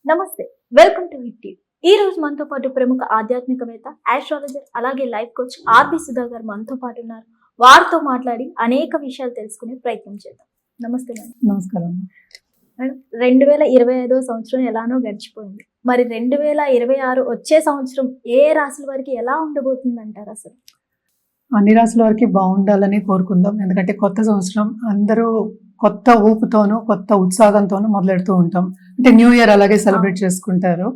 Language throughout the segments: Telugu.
నమస్తే, వెల్కమ్ టు హిట్ టీవీ. ఈ రోజు మనతో పాటు ప్రముఖ ఆధ్యాత్మికవేత్త, ఆస్ట్రాలజర్, అలాగే లైఫ్ కోచ్ ఆర్బి సుధా గారు మనతో పాటు ఉన్నారు. వారితో మాట్లాడి అనేక విషయాలు తెలుసుకునే ప్రయత్నం చేద్దాం. నమస్తే మేడం. నమస్కారం. మేడం, 2025 సంవత్సరం ఎలానో గడిచిపోయింది. మరి 2026 వచ్చే సంవత్సరం ఏ రాశుల వారికి ఎలా ఉండబోతుంది అంటారు? అసలు అన్ని రాశుల వారికి బాగుండాలని కోరుకుందాం. ఎందుకంటే కొత్త సంవత్సరం అందరూ కొత్త ఊపుతోనూ కొత్త ఉత్సాహంతోనూ మొదలెడుతూ ఉంటాం. అంటే న్యూ ఇయర్ అలాగే సెలబ్రేట్ చేసుకుంటారు.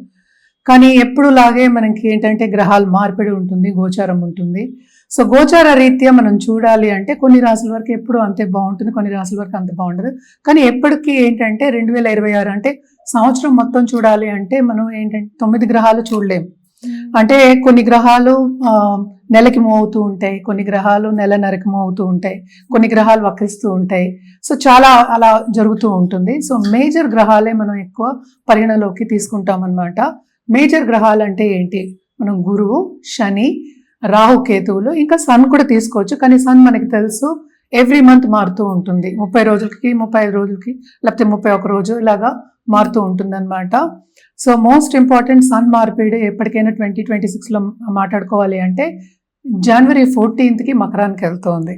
కానీ ఎప్పుడు లాగే మనకి ఏంటంటే గ్రహాల మార్పిడి ఉంటుంది, గోచారం ఉంటుంది. సో గోచార రీత్యా మనం చూడాలి అంటే కొన్ని రాశుల వరకు ఎప్పుడు అంతే బాగుంటుంది, కొన్ని రాశుల వరకు అంత బాగుండదు. కానీ ఎప్పటికీ ఏంటంటే 2026 అంటే సంవత్సరం మొత్తం చూడాలి అంటే మనం ఏంటంటే 9 గ్రహాలు చూడలేము. అంటే కొన్ని గ్రహాలు నెలకి మూవ్ అవుతూ ఉంటాయి, కొన్ని గ్రహాలు నెలన్నరకి మూవ్ అవుతూ ఉంటాయి, కొన్ని గ్రహాలు వక్రిస్తూ ఉంటాయి. సో చాలా అలా జరుగుతూ ఉంటుంది. సో మేజర్ గ్రహాలే మనం ఎక్కువ పరిగణలోకి తీసుకుంటాం అన్నమాట. మేజర్ గ్రహాలు అంటే ఏంటి? మనం గురువు, శని, రాహు, కేతువులు, ఇంకా సన్ కూడా తీసుకోవచ్చు. కానీ సన్ మనకి తెలుసు ఎవ్రీ మంత్ మారుతూ ఉంటుంది. 30 రోజులకి, 35 రోజులకి, లేకపోతే 31 రోజు ఇలాగా మారుతూ ఉంటుంది అనమాట. సో మోస్ట్ ఇంపార్టెంట్ సన్ మార్పిడి ఎప్పటికైనా 2026లో మాట్లాడుకోవాలి అంటే జనవరి 14కి మకరానికి వెళ్తోంది.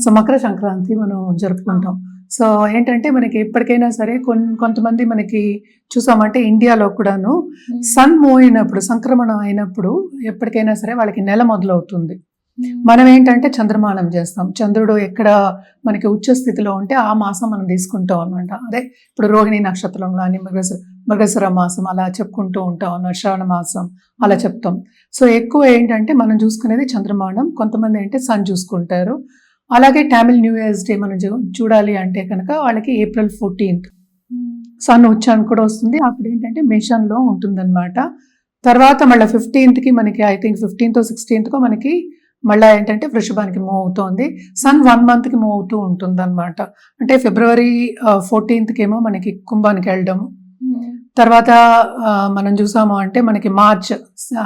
సో మకర సంక్రాంతి మనం జరుపుకుంటాం. సో ఏంటంటే మనకి ఎప్పటికైనా సరే కొంతమంది మనకి చూసామంటే ఇండియాలో కూడాను సన్ మూవ్ అయినప్పుడు, సంక్రమణం అయినప్పుడు ఎప్పటికైనా సరే వాళ్ళకి నెల మొదలవుతుంది. మనం ఏంటంటే చంద్రమానం చేస్తాం. చంద్రుడు ఎక్కడ మనకి ఉచ్చ స్థితిలో ఉంటే ఆ మాసం మనం తీసుకుంటాం అనమాట. అదే ఇప్పుడు రోహిణి నక్షత్రంలో అని మృగశిర మాసం అలా చెప్పుకుంటూ ఉంటాం అన్నమాట. శ్రావణ మాసం అలా చెప్తాం. సో ఎక్కువ ఏంటంటే మనం చూసుకునేది చంద్రమానం. కొంతమంది ఏంటంటే సన్ చూసుకుంటారు. అలాగే టామిల్ న్యూ ఇయర్స్ డే మనం చూడాలి అంటే కనుక వాళ్ళకి ఏప్రిల్ 14th సన్ ఉచ్చానికి కూడా వస్తుంది. అప్పుడు ఏంటంటే మేషంలో ఉంటుందన్నమాట. తర్వాత మళ్ళీ 15కి మనకి ఐ థింక్ 15th 16th మనకి మళ్ళీ ఏంటంటే వృషభానికి మూవ్ అవుతోంది. సన్ 1 monthకి మూవ్ అవుతూ ఉంటుంది అనమాట. అంటే ఫిబ్రవరి 14th ఏమో మనకి కుంభానికి వెళ్ళడం. తర్వాత మనం చూసాము అంటే మనకి March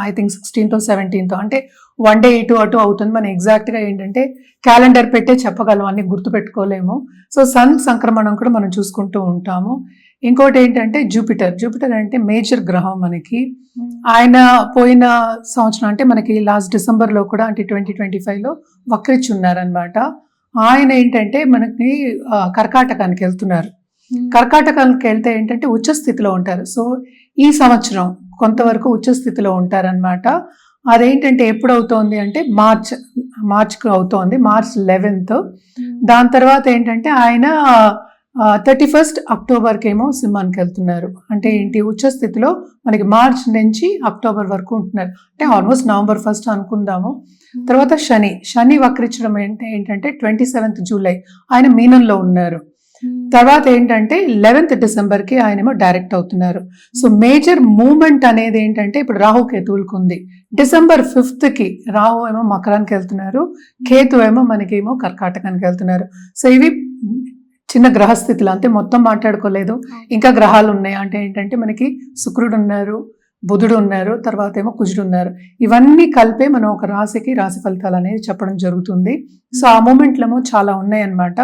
I think 16th 17th అంటే 1 day ఇటు అటు అవుతుంది. మనం ఎగ్జాక్ట్గా ఏంటంటే క్యాలెండర్ పెట్టే చెప్పగలం, అన్ని గుర్తుపెట్టుకోలేము. సో సన్ సంక్రమణం కూడా మనం చూసుకుంటూ ఉంటాము. ఇంకోటి ఏంటంటే జూపిటర్ అంటే మేజర్ గ్రహం మనకి. ఆయన పోయిన సంవత్సరం అంటే మనకి లాస్ట్ డిసెంబర్లో కూడా అంటే 2025లో వక్రించి ఉన్నారనమాట. ఆయన ఏంటంటే మనకి కర్కాటకానికి వెళ్తున్నారు. కర్కాటకానికి వెళ్తే ఏంటంటే ఉచ్చస్థితిలో ఉంటారు. సో ఈ సంవత్సరం కొంతవరకు ఉచ్చస్థితిలో ఉంటారనమాట. అదేంటంటే ఎప్పుడు అవుతోంది అంటే మార్చ్కి అవుతోంది, March 11th. దాని తర్వాత ఏంటంటే ఆయన 31st అక్టోబర్కి ఏమో సింహానికి వెళ్తున్నారు. అంటే ఏంటి ఉచ్చస్థితిలో మనకి మార్చ్ నుంచి అక్టోబర్ వరకు ఉంటున్నారు. అంటే ఆల్మోస్ట్ నవంబర్ 1st అనుకుందాము. తర్వాత శని వక్రించడం ఏంటంటే 27th జూలై ఆయన మీనంలో ఉన్నారు. తర్వాత ఏంటంటే 11th డిసెంబర్కి ఆయనేమో డైరెక్ట్ అవుతున్నారు. సో మేజర్ మూమెంట్ అనేది ఏంటంటే ఇప్పుడు రాహు కేతువులకు ఉంది. డిసెంబర్ 5th రాహు ఏమో మకరానికి వెళ్తున్నారు, కేతు ఏమో మనకేమో కర్కాటకానికి వెళ్తున్నారు. సో ఇవి చిన్న గ్రహస్థితులు, అంతే, మొత్తం మాట్లాడుకోలేదు. ఇంకా గ్రహాలు ఉన్నాయి. అంటే ఏంటంటే మనకి శుక్రుడు ఉన్నారు, బుధుడు ఉన్నారు, తర్వాత ఏమో కుజుడు ఉన్నారు. ఇవన్నీ కలిపే మనం ఒక రాశికి రాశి ఫలితాలు అనేది చెప్పడం జరుగుతుంది. సో ఆ మూమెంట్లేమో చాలా ఉన్నాయి అన్నమాట.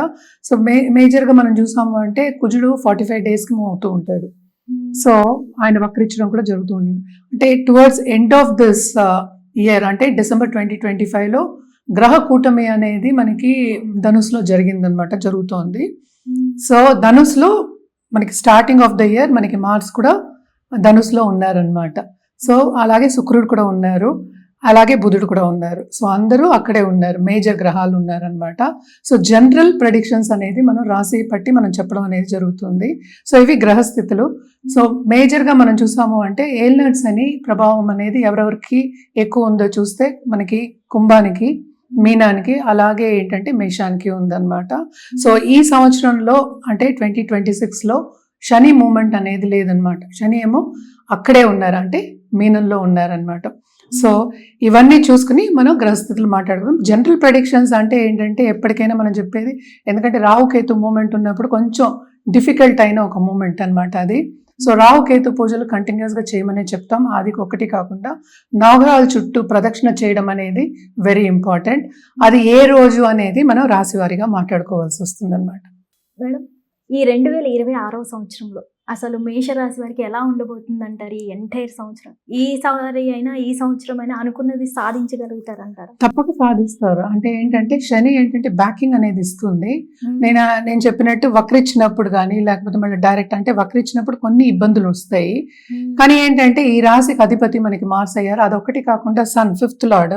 సో మేజర్గా మనం చూసాము అంటే కుజుడు 45 daysకి మూవ్ అవుతూ ఉంటాడు. సో ఆయన వక్రించడం కూడా జరుగుతుంది. అంటే towards end of this year అంటే డిసెంబర్ 2025లో గ్రహ కూటమి అనేది మనకి ధనుసులో జరిగిందనమాట, జరుగుతోంది. సో ధనుసులో మనకి స్టార్టింగ్ ఆఫ్ ద ఇయర్ మనకి మార్స్ కూడా ధనుసులో ఉన్నారనమాట. సో అలాగే శుక్రుడు కూడా ఉన్నారు, అలాగే బుధుడు కూడా ఉన్నారు. సో అందరూ అక్కడే ఉన్నారు, మేజర్ గ్రహాలు ఉన్నారనమాట. సో జనరల్ ప్రెడిక్షన్స్ అనేది మనం రాశి పట్టి మనం చెప్పడం అనేది జరుగుతుంది. సో ఇవి గ్రహస్థితులు. సో మేజర్గా మనం చూసాము అంటే ఏల్నట్స్ అని ప్రభావం అనేది ఎవరెవరికి ఎక్కువ ఉందో చూస్తే మనకి కుంభానికి, మీనానికి, అలాగే ఏంటంటే మేషానికి ఉందన్నమాట. సో ఈ సంవత్సరంలో అంటే 2026లో శని మూమెంట్ అనేది లేదనమాట. శని ఏమో అక్కడే ఉన్నారు, అంటే మీనంలో ఉన్నారనమాట. సో ఇవన్నీ చూసుకుని మనం గ్రహస్థితులు మాట్లాడుకుందాం. జనరల్ ప్రెడిక్షన్స్ అంటే ఏంటంటే ఎప్పటికైనా మనం చెప్పేది, ఎందుకంటే రాహుకేతు మూమెంట్ ఉన్నప్పుడు కొంచెం డిఫికల్ట్ అయిన ఒక మూమెంట్ అనమాట అది. సో రాహుకేతు పూజలు కంటిన్యూస్గా చేయమనే చెప్తాం. అది ఒకటి కాకుండా నవగ్రహాల చుట్టూ ప్రదక్షిణ చేయడం అనేది వెరీ ఇంపార్టెంట్. అది ఏ రోజు అనేది మనం రాశివారీగా మాట్లాడుకోవాల్సి వస్తుంది అనమాట. మేడం, ఈ 2026 సంవత్సరంలో అసలు మేషరాశి వారికి ఎలా ఉండబోతుంది అంటారు ఈ ఎంటైర్ సంవత్సరం? ఈ సంవత్సరం అయినా అనుకున్నది సాధించగలుగుతారంటారా? తప్పక సాధిస్తారు. అంటే ఏంటంటే శని ఏంటంటే బ్యాకింగ్ అనేది ఇస్తుంది. నేను చెప్పినట్టు వక్రించినప్పుడు కానీ లేకపోతే మళ్ళీ డైరెక్ట్ అంటే వక్రించినప్పుడు కొన్ని ఇబ్బందులు వస్తాయి. కానీ ఏంటంటే ఈ రాశికి అధిపతి మనకి మార్స్ అయ్యారు. అదొకటి కాకుండా సన్ 5th లార్డ్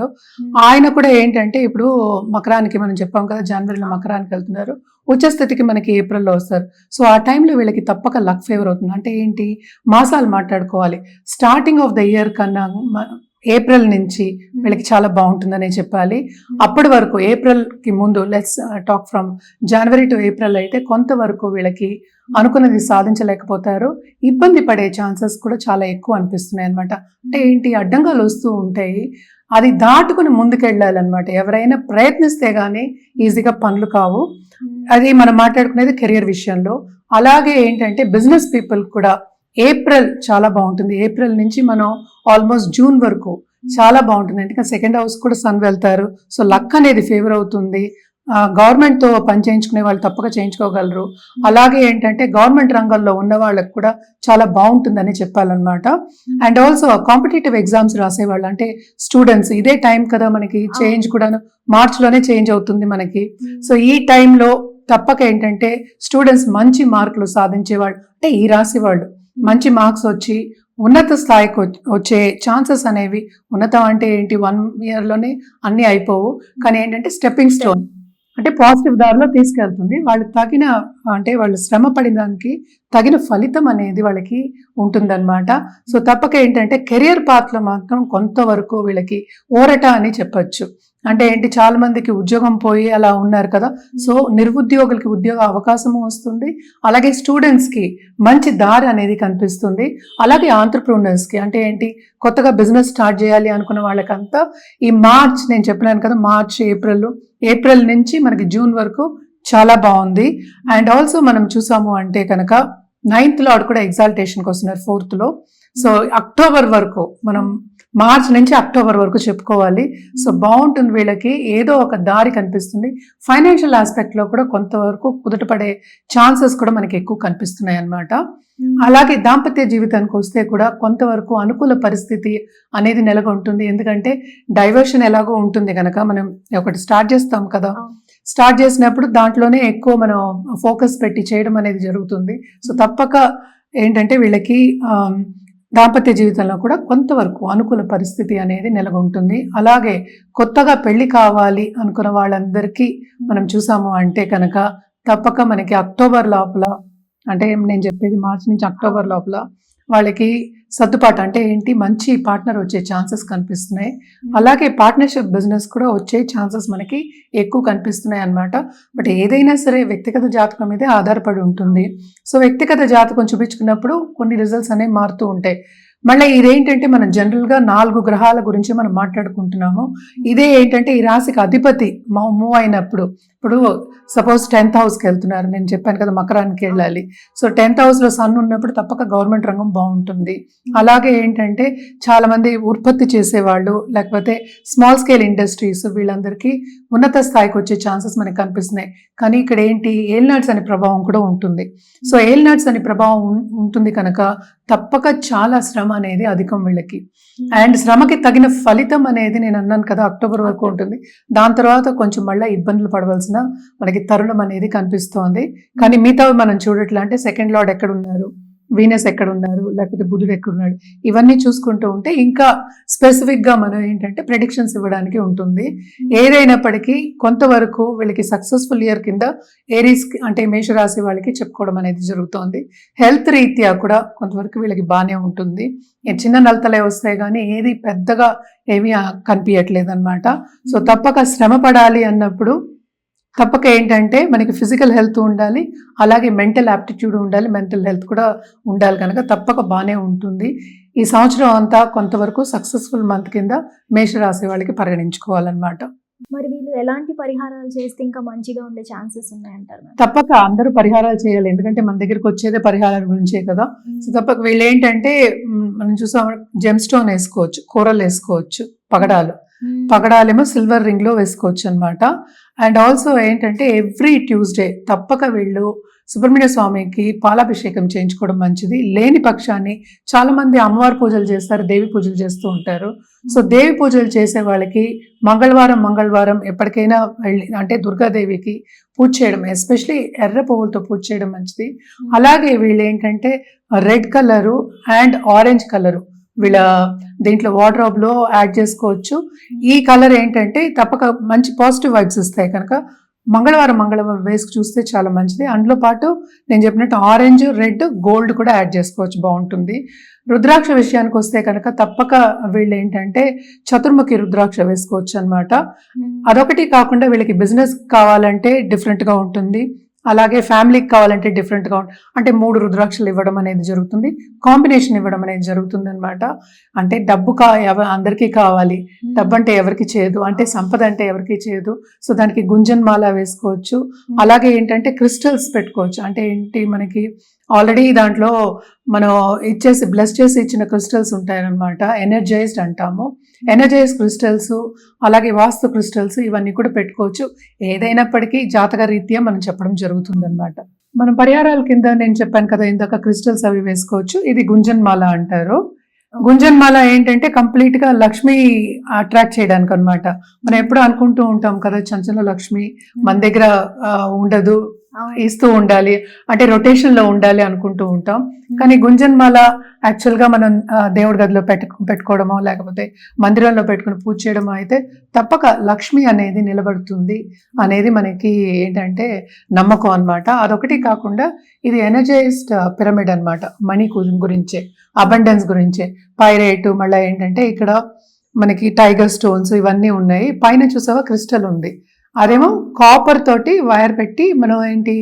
ఆయన కూడా ఏంటంటే ఇప్పుడు మకరానికి మనం చెప్పాం కదా, జనవరిలో మకరానికి వెళ్తున్నారు. ఉచ్చ స్థితికి మనకి ఏప్రిల్లో వస్తారు. సో ఆ టైంలో వీళ్ళకి తప్పక లక్ ఫేవర్ అవుతుంది. అంటే ఏంటి, మాసాలు మాట్లాడుకోవాలి. స్టార్టింగ్ ఆఫ్ ద ఇయర్ కన్నా ఏప్రిల్ నుంచి వీళ్ళకి చాలా బాగుంటుందనే చెప్పాలి. అప్పటి వరకు ఏప్రిల్కి ముందు let's talk from January to April అయితే కొంతవరకు వీళ్ళకి అనుకున్నది సాధించలేకపోతారు. ఇబ్బంది పడే ఛాన్సెస్ కూడా చాలా ఎక్కువ అనిపిస్తున్నాయి అనమాట. అంటే ఏంటి, అడ్డంగాలు వస్తూ ఉంటాయి, అది దాటుకుని ముందుకెళ్ళాలన్నమాట. ఎవరైనా ప్రయత్నిస్తే గానీ ఈజీగా పనులు కావు. అది మనం మాట్లాడుకునేది కెరియర్ విషయంలో. అలాగే ఏంటంటే బిజినెస్ పీపుల్ కూడా ఏప్రిల్ చాలా బాగుంటుంది. ఏప్రిల్ నుంచి మనం ఆల్మోస్ట్ జూన్ వరకు చాలా బాగుంటుంది. అంటే 2nd house కూడా సన్ వెళ్తారు. సో లక్ అనేది ఫేవర్ అవుతుంది. గవర్నమెంట్తో పని చేయించుకునే వాళ్ళు తప్పక చేయించుకోగలరు. అలాగే ఏంటంటే గవర్నమెంట్ రంగంలో ఉన్న వాళ్ళకి కూడా చాలా బాగుంటుందని చెప్పాలన్నమాట. అండ్ ఆల్సో కాంపిటేటివ్ ఎగ్జామ్స్ రాసేవాళ్ళు అంటే స్టూడెంట్స్, ఇదే టైం కదా మనకి చేంజ్ కూడా మార్చిలోనే చేంజ్ అవుతుంది మనకి. సో ఈ టైంలో తప్పక ఏంటంటే స్టూడెంట్స్ మంచి మార్కులు సాధించేవాళ్ళు అంటే ఈ రాశి వాళ్ళు మంచి మార్క్స్ వచ్చి ఉన్నత స్థాయికి వచ్చే ఛాన్సెస్ అనేవి, ఉన్నతం అంటే ఏంటి 1 yearలోనే అన్నీ అయిపోవు, కానీ ఏంటంటే స్టెప్పింగ్ స్టోన్ అంటే పాజిటివ్ దారిలో తీసుకెళ్తుంది. వాళ్ళు తగిన అంటే వాళ్ళు శ్రమ పడిన దానికి తగిన ఫలితం అనేది వాళ్ళకి ఉంటుందన్నమాట. సో తప్పక ఏంటంటే కెరియర్ పాత్లో మాత్రం కొంతవరకు వీళ్ళకి ఊరట అని చెప్పచ్చు. అంటే ఏంటి, చాలా మందికి ఉద్యోగం పోయి అలా ఉన్నారు కదా. సో నిరుద్యోగులకి ఉద్యోగ అవకాశము వస్తుంది. అలాగే స్టూడెంట్స్కి మంచి దారి అనేది కనిపిస్తుంది. అలాగే ఆంటర్ప్రూనర్స్కి అంటే ఏంటి, కొత్తగా బిజినెస్ స్టార్ట్ చేయాలి అనుకున్న వాళ్ళకంతా ఈ మార్చ్, నేను చెప్పినాను కదా, మార్చ్ ఏప్రిల్ నుంచి మనకి జూన్ వరకు చాలా బాగుంది. అండ్ ఆల్సో మనం చూసాము అంటే కనుక 9th లార్డ్ కూడా ఎగ్జాల్టేషన్కి వస్తున్నారు 4th లో. సో అక్టోబర్ వరకు మనం మార్చ్ నుంచి అక్టోబర్ వరకు చెప్పుకోవాలి. సో బాగుంటుంది, వీళ్ళకి ఏదో ఒక దారి కనిపిస్తుంది. ఫైనాన్షియల్ ఆస్పెక్ట్లో కూడా కొంతవరకు కుదుటపడే ఛాన్సెస్ కూడా మనకి ఎక్కువ కనిపిస్తున్నాయి అన్నమాట. అలాగే దాంపత్య జీవితానికి వస్తే కూడా కొంతవరకు అనుకూల పరిస్థితి అనేది నెలకొంటుంది. ఎందుకంటే డైవర్షన్ ఎలాగో ఉంటుంది కనుక మనం ఒకటి స్టార్ట్ చేస్తాం కదా, స్టార్ట్ చేసినప్పుడు దాంట్లోనే ఎక్కువ మనం ఫోకస్ పెట్టి చేయడం అనేది జరుగుతుంది. సో తప్పక ఏంటంటే వీళ్ళకి దాంపత్య జీవితంలో కూడా కొంతవరకు అనుకూల పరిస్థితి అనేది నెలకొంటుంది. అలాగే కొత్తగా పెళ్లి కావాలి అనుకున్న వాళ్ళందరికీ మనం చూసాము అంటే కనుక తప్పక మనకి అక్టోబర్ లోపల, అంటే నేను చెప్పేది మార్చి నుంచి అక్టోబర్ లోపల వాళ్ళకి సర్దుబాటు అంటే ఏంటి, మంచి పార్ట్నర్ వచ్చే ఛాన్సెస్ కనిపిస్తున్నాయి. అలాగే పార్ట్నర్షిప్ బిజినెస్ కూడా వచ్చే ఛాన్సెస్ మనకి ఎక్కువ కనిపిస్తున్నాయి అన్నమాట. బట్ ఏదైనా సరే వ్యక్తిగత జాతకం మీదే ఆధారపడి ఉంటుంది. సో వ్యక్తిగత జాతకం చూపించుకున్నప్పుడు కొన్ని రిజల్ట్స్ అనేవి మారుతూ ఉంటాయి. మళ్ళీ ఇదేంటంటే మనం జనరల్గా 4 గ్రహాల గురించి మనం మాట్లాడుకుంటున్నాము. ఇదే ఏంటంటే ఈ రాశికి అధిపతి మూవ్ అయినప్పుడు, ఇప్పుడు సపోజ్ 10th హౌస్కి వెళ్తున్నారు, నేను చెప్పాను కదా మకరానికి వెళ్ళాలి. సో 10th హౌస్లో సన్ ఉన్నప్పుడు తప్పక గవర్నమెంట్ రంగం బాగుంటుంది. అలాగే ఏంటంటే చాలా మంది ఉత్పత్తి చేసేవాళ్ళు లేకపోతే స్మాల్ స్కేల్ ఇండస్ట్రీస్ వీళ్ళందరికీ ఉన్నత స్థాయికి వచ్చే ఛాన్సెస్ మనకి కనిపిస్తున్నాయి. కానీ ఇక్కడ ఏంటి, ఏల్నాడ్స్ అనే ప్రభావం కూడా ఉంటుంది. సో ఏల్నాడ్స్ అనే ప్రభావం ఉంటుంది కనుక తప్పక చాలా శ్రమ అనేది అధికం వీళ్ళకి. అండ్ శ్రమకి తగిన ఫలితం అనేది నేను అన్నాను కదా అక్టోబర్ వరకు ఉంటుంది. దాని తర్వాత కొంచెం మళ్ళీ ఇబ్బందులు పడవలసిన మనకి తరుణం అనేది కనిపిస్తోంది. కానీ మిగతావి మనం చూడట్లా అంటే 2nd లార్డ్ ఎక్కడ ఉన్నారు, వీనస్ ఎక్కడ ఉన్నారు, లేకపోతే బుధుడు ఎక్కడున్నాడు, ఇవన్నీ చూసుకుంటూ ఉంటే ఇంకా స్పెసిఫిక్గా మనం ఏంటంటే ప్రెడిక్షన్స్ ఇవ్వడానికి ఉంటుంది. ఏదైనప్పటికీ కొంతవరకు వీళ్ళకి సక్సెస్ఫుల్ ఇయర్ కింద ఏరీస్ అంటే మేషరాశి వాళ్ళకి చెప్పుకోవడం అనేది జరుగుతోంది. హెల్త్ రీత్యా కూడా కొంతవరకు వీళ్ళకి బాగానే ఉంటుంది. చిన్న నలతలే వస్తాయి కానీ ఏది పెద్దగా ఏమీ కనిపించట్లేదు అనమాట. సో తప్పక శ్రమ పడాలి అన్నప్పుడు తప్పక ఏంటంటే మనకి ఫిజికల్ హెల్త్ ఉండాలి, అలాగే మెంటల్ యాప్టిట్యూడ్ ఉండాలి, మెంటల్ హెల్త్ కూడా ఉండాలి కనుక తప్పక బాగానే ఉంటుంది. ఈ సంవత్సరం అంతా కొంతవరకు సక్సెస్ఫుల్ మంత్ కింద మేషరాశి వాళ్ళకి పరిగణించుకోవాలన్నమాట. మరి వీళ్ళు ఎలాంటి పరిహారాలు చేస్తే ఇంకా మంచిగా ఉండే ఛాన్సెస్ ఉన్నాయంటారు? తప్పక అందరూ పరిహారాలు చేయాలి, ఎందుకంటే మన దగ్గరకు వచ్చేదే పరిహారాల గురించే కదా. సో తప్పక వీళ్ళు ఏంటంటే మనం చూసాం జెమ్ స్టోన్ వేసుకోవచ్చు, కూరలు వేసుకోవచ్చు, పగడాలు పగడాలేమో సిల్వర్ రింగ్ లో వేసుకోవచ్చు అనమాట. అండ్ ఆల్సో ఏంటంటే ఎవ్రీ ట్యూస్డే తప్పక వీళ్ళు సుబ్రహ్మణ్య స్వామికి పాలాభిషేకం చేయించుకోవడం మంచిది. లేని పక్షాన్ని చాలా మంది అమ్మవారి పూజలు చేస్తారు, దేవి పూజలు చేస్తూ ఉంటారు. సో దేవి పూజలు చేసే వాళ్ళకి మంగళవారం ఎప్పటికైనా వెళ్ళి అంటే దుర్గాదేవికి పూజ చేయడం, ఎస్పెషలీ ఎర్ర పువ్వులతో పూజ చేయడం మంచిది. అలాగే వీళ్ళు ఏంటంటే red colour and orange colour వీళ్ళ దీంట్లో వార్డ్రోబ్ లో యాడ్ చేసుకోవచ్చు. ఈ కలర్ ఏంటంటే తప్పక మంచి పాజిటివ్ వైబ్స్ ఇస్తాయి కనుక మంగళవారం వేసుకు చూస్తే చాలా మంచిది. అందులో పాటు నేను చెప్పినట్టు ఆరెంజ్, రెడ్, గోల్డ్ కూడా యాడ్ చేసుకోవచ్చు, బాగుంటుంది. రుద్రాక్ష విషయానికి వస్తే కనుక తప్పక వీళ్ళు ఏంటంటే చతుర్ముఖి రుద్రాక్ష వేసుకోవచ్చు అనమాట. అదొకటి కాకుండా వీళ్ళకి బిజినెస్ కావాలంటే డిఫరెంట్గా ఉంటుంది, అలాగే ఫ్యామిలీకి కావాలంటే డిఫరెంట్గా అంటే 3 రుద్రాక్షలు ఇవ్వడం అనేది జరుగుతుంది, కాంబినేషన్ ఇవ్వడం అనేది జరుగుతుంది అనమాట. అంటే డబ్బు అందరికీ కావాలి, డబ్బు అంటే ఎవరికి చేయదు, అంటే సంపద అంటే ఎవరికి చేయదు. సో దానికి గుంజన్ మాల వేసుకోవచ్చు. అలాగే ఏంటంటే క్రిస్టల్స్ పెట్టుకోవచ్చు. అంటే ఏంటి, మనకి ఆల్రెడీ దాంట్లో మనం బ్లెస్ చేసి ఇచ్చిన క్రిస్టల్స్ ఉంటాయన్నమాట, ఎనర్జైజ్డ్ అంటాము. ఎనర్జైజ్ క్రిస్టల్స్, అలాగే వాస్తు క్రిస్టల్స్, ఇవన్నీ కూడా పెట్టుకోవచ్చు. ఏదైనప్పటికీ జాతక రీత్యా మనం చెప్పడం జరుగుతుంది అనమాట. మనం పరిహారాల కింద నేను చెప్పాను కదా ఇందాక, క్రిస్టల్స్ అవి వేసుకోవచ్చు. ఇది గుంజన్ మాల అంటారు. గుంజన్ మాల ఏంటంటే కంప్లీట్ గా లక్ష్మి అట్రాక్ట్ చేయడానికి అనమాట. మనం ఎప్పుడు అనుకుంటూ ఉంటాం కదా, చంచల లక్ష్మి మన దగ్గర ఉండదు, ఇస్తూ ఉండాలి, అంటే రొటేషన్ లో ఉండాలి అనుకుంటూ ఉంటాం. కానీ గుంజన్మాల యాక్చువల్ గా మనం దేవుడి గదిలో పెట్టుకోవడమో లేకపోతే మందిరంలో పెట్టుకుని పూజ చేయడమో అయితే తప్పక లక్ష్మి అనేది నిలబడుతుంది అనేది మనకి ఏంటంటే నమ్మకం అన్నమాట. అదొకటి కాకుండా ఇది ఎనర్జైజ్డ్ పిరమిడ్ అన్నమాట, మనీ గురించే, అబండెన్స్ గురించే. పైరేట్, మళ్ళీ ఏంటంటే ఇక్కడ మనకి టైగర్ స్టోన్స్ ఇవన్నీ ఉన్నాయి. పైన చూసావా క్రిస్టల్ ఉంది, అదేమో కాపర్ తోటి వైర్ పెట్టి మనం ఏంటి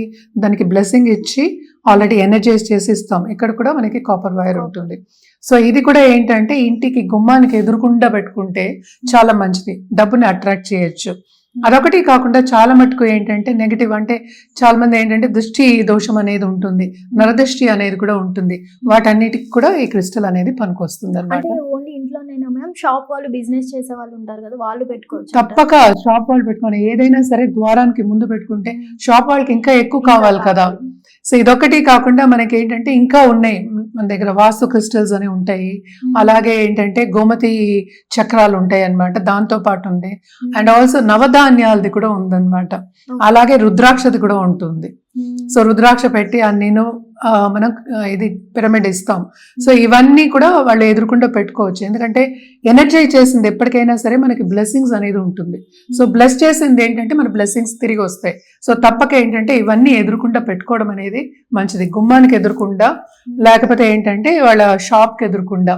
దానికి బ్లెస్సింగ్ ఇచ్చి ఆల్రెడీ ఎనర్జైజ్ చేసి ఇస్తాం. ఇక్కడ కూడా మనకి కాపర్ వైర్ ఉంటుంది. సో ఇది కూడా ఏంటంటే ఇంటికి గుమ్మానికి ఎదురుకుండా పెట్టుకుంటే చాలా మంచిది, డబ్బుని అట్రాక్ట్ చేయొచ్చు. అదొకటి కాకుండా చాలా మటుకు ఏంటంటే నెగిటివ్, అంటే చాలా మంది ఏంటంటే దృష్టి దోషం అనేది ఉంటుంది, నరదృష్టి అనేది కూడా ఉంటుంది. వాటన్నిటికి కూడా ఈ క్రిస్టల్ అనేది పనికొస్తుంది అన్నమాట. ఓన్లీ ఇంట్లోనైనా మ్యామ్, షాప్ వాళ్ళు బిజినెస్ చేసే వాళ్ళు ఉంటారు కదా, వాళ్ళు పెట్టుకోవచ్చు? తప్పక షాప్ వాళ్ళు పెట్టుకోవాలి. ఏదైనా సరే ద్వారానికి ముందు పెట్టుకుంటే షాప్ వాళ్ళకి ఇంకా ఎక్కువ కావాలి కదా. సో ఇదొకటి కాకుండా మనకి ఏంటంటే ఇంకా ఉన్నాయి మన దగ్గర, వాస్తు క్రిస్టల్స్ అని ఉంటాయి, అలాగే ఏంటంటే గోమతి చక్రాలు ఉంటాయి అన్నమాట, దాంతో పాటు ఉంది. అండ్ ఆల్సో నవధాన్యాలది కూడా ఉందన్నమాట, అలాగే రుద్రాక్షది కూడా ఉంటుంది. సో రుద్రాక్ష పెట్టి నేను మనం ఇది పిరమిడ్ ఇస్తాం. సో ఇవన్నీ కూడా వాళ్ళు ఎదురుకుండా పెట్టుకోవచ్చు, ఎందుకంటే ఎనర్జైజ్ చేసింది ఎప్పటికైనా సరే మనకి బ్లెస్సింగ్స్ అనేది ఉంటుంది. సో బ్లెస్ చేసింది ఏంటంటే మన బ్లెస్సింగ్స్ తిరిగి వస్తాయి. సో తప్పక ఏంటంటే ఇవన్నీ ఎదురుకుండా పెట్టుకోవడం అనేది మంచిది, గుమ్మానికి ఎదురుకుండా, లేకపోతే ఏంటంటే వాళ్ళ షాప్కి ఎదురుకుండా.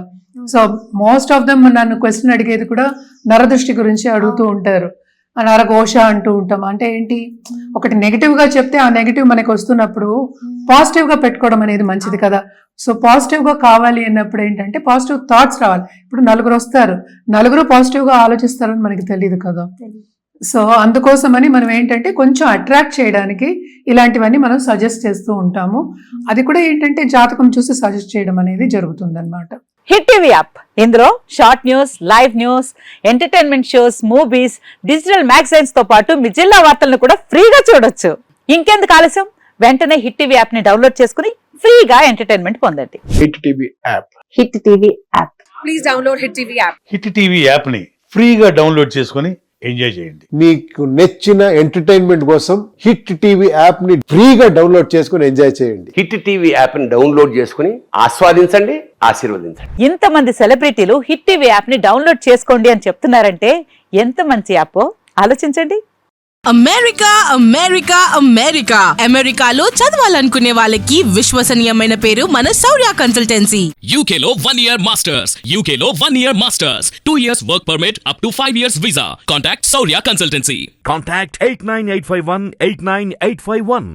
సో మోస్ట్ ఆఫ్ దమ్ నన్ను క్వశ్చన్ అడిగేది కూడా నరదృష్టి గురించి అడుగుతూ ఉంటారు, నరఘోష అంటూ ఉంటాం. అంటే ఏంటి, ఒకటి నెగిటివ్ గా చెప్తే ఆ నెగిటివ్ మనకి వస్తున్నప్పుడు పాజిటివ్ గా పెట్టుకోవడం అనేది మంచిది కదా. సో పాజిటివ్ గా కావాలి అన్నప్పుడు ఏంటంటే పాజిటివ్ థాట్స్ రావాలి. ఇప్పుడు నలుగురు వస్తారు, నలుగురు పాజిటివ్ గా ఆలోచిస్తారని మనకి తెలియదు కదా. సో అందుకోసమని మనం ఏంటంటే కొంచెం అట్రాక్ట్ చేయడానికి ఇలాంటివన్నీ మనం సజెస్ట్ చేస్తూ ఉంటాము. అది కూడా ఏంటంటే జాతకం చూసి సజెస్ట్ చేయడం అనేది జరుగుతుంది అనమాట. హిట్ టీవీ యాప్, ఇందులో short news, live news, entertainment shows, movies, digital magazines తో పాటు మీ జిల్లా వార్తలను కూడా ఫ్రీగా చూడొచ్చు. ఇంకెందుకు ఆలస్యం, వెంటనే హిట్ టీవీ యాప్ ని డౌన్లోడ్ చేసుకుని ఫ్రీగా ఎంటర్టైన్మెంట్ పొందండి. Hit TV app, hit TV app, please download hit TV app. Hit TV app ని ఫ్రీగా డౌన్లోడ్ చేసుకుని ఎంజాయ్ చేయండి. మీకు నచ్చిన ఎంటర్టైన్మెంట్ కోసం హిట్ టీవీ యాప్ ని ఫ్రీగా డౌన్లోడ్ చేసుకుని ఎంజాయ్ చేయండి. హిట్ టీవీ యాప్ ని డౌన్లోడ్ చేసుకుని ఆస్వాదించండి, ఆశీర్వదించండి. ఇంతమంది సెలబ్రిటీలు హిట్ టీవీ యాప్ ని డౌన్లోడ్ చేసుకోండి అని చెప్తున్నారంటే ఎంత మంచి యాప్ ఆలోచించండి. అమెరికా అమెరికా అమెరికా అమెరికాలో చదవాలనుకునే వాళ్ళకి విశ్వసనీయమైన పేరు మన శౌర్య కన్సల్టెన్సీ. UK లో 1 year masters, UK లో 1 year masters, 2 years work permit up to 5 years visa. Contact Saurya Consultancy. Contact 89851 89851.